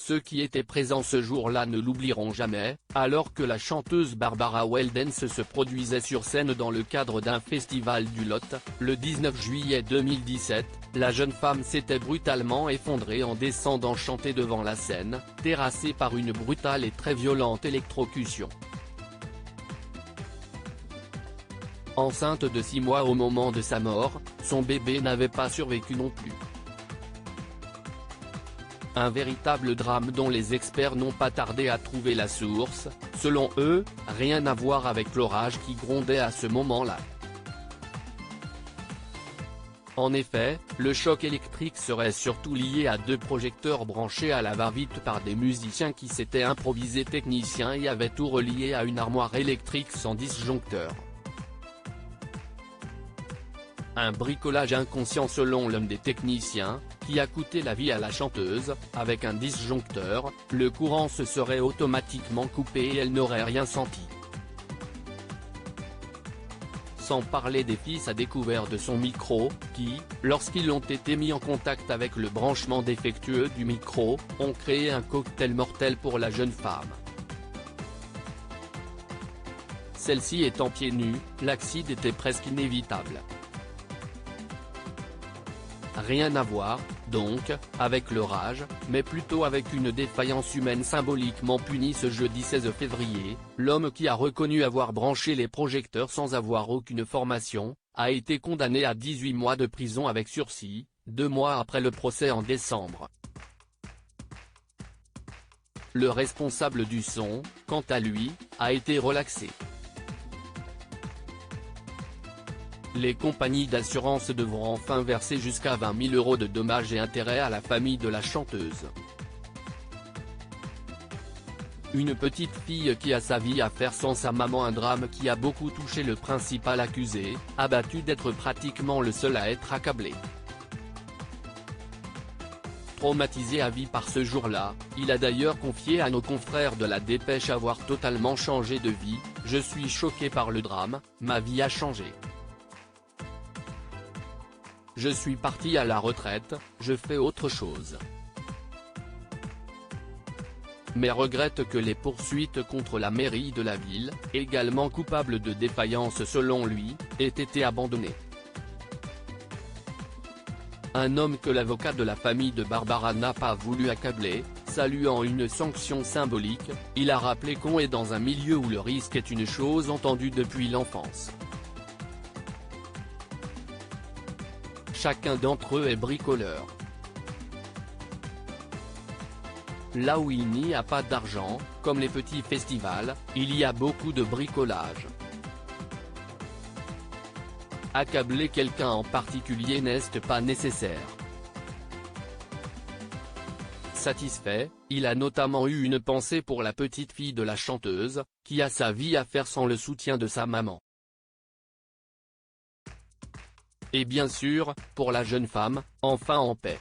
Ceux qui étaient présents ce jour-là ne l'oublieront jamais, alors que la chanteuse Barbara Weldens se produisait sur scène dans le cadre d'un festival du Lot, le 19 juillet 2017, la jeune femme s'était brutalement effondrée en descendant chanter devant la scène, terrassée par une brutale et très violente électrocution. Enceinte de 6 mois au moment de sa mort, son bébé n'avait pas survécu non plus. Un véritable drame dont les experts n'ont pas tardé à trouver la source, selon eux, rien à voir avec l'orage qui grondait à ce moment-là. En effet, le choc électrique serait surtout lié à 2 projecteurs branchés à la va-vite par des musiciens qui s'étaient improvisés techniciens et avaient tout relié à une armoire électrique sans disjoncteur. Un bricolage inconscient selon l'un des techniciens, qui a coûté la vie à la chanteuse. Avec un disjoncteur, le courant se serait automatiquement coupé et elle n'aurait rien senti. Sans parler des fils à découvert de son micro, qui, lorsqu'ils ont été mis en contact avec le branchement défectueux du micro, ont créé un cocktail mortel pour la jeune femme. Celle-ci étant pieds nus, l'accident était presque inévitable. Rien à voir, donc, avec l'orage, mais plutôt avec une défaillance humaine symboliquement punie ce jeudi 16 février, l'homme qui a reconnu avoir branché les projecteurs sans avoir aucune formation, a été condamné à 18 mois de prison avec sursis, 2 mois après le procès en décembre. Le responsable du son, quant à lui, a été relaxé. Les compagnies d'assurance devront enfin verser jusqu'à 20 000 € de dommages et intérêts à la famille de la chanteuse. Une petite fille qui a sa vie à faire sans sa maman, un drame qui a beaucoup touché le principal accusé, abattu d'être pratiquement le seul à être accablé. Traumatisé à vie par ce jour-là, il a d'ailleurs confié à nos confrères de la Dépêche avoir totalement changé de vie. « Je suis choqué par le drame, ma vie a changé. Je suis parti à la retraite, je fais autre chose. Mais regrette que les poursuites contre la mairie de la ville, également coupable de défaillance selon lui, aient été abandonnées. » Un homme que l'avocat de la famille de Barbara n'a pas voulu accabler, saluant une sanction symbolique, il a rappelé qu'on est dans un milieu où le risque est une chose entendue depuis l'enfance. Chacun d'entre eux est bricoleur. Là où il n'y a pas d'argent, comme les petits festivals, il y a beaucoup de bricolage. Accabler quelqu'un en particulier n'est pas nécessaire. Satisfait, il a notamment eu une pensée pour la petite fille de la chanteuse, qui a sa vie à faire sans le soutien de sa maman. Et bien sûr, pour la jeune femme, enfin en paix.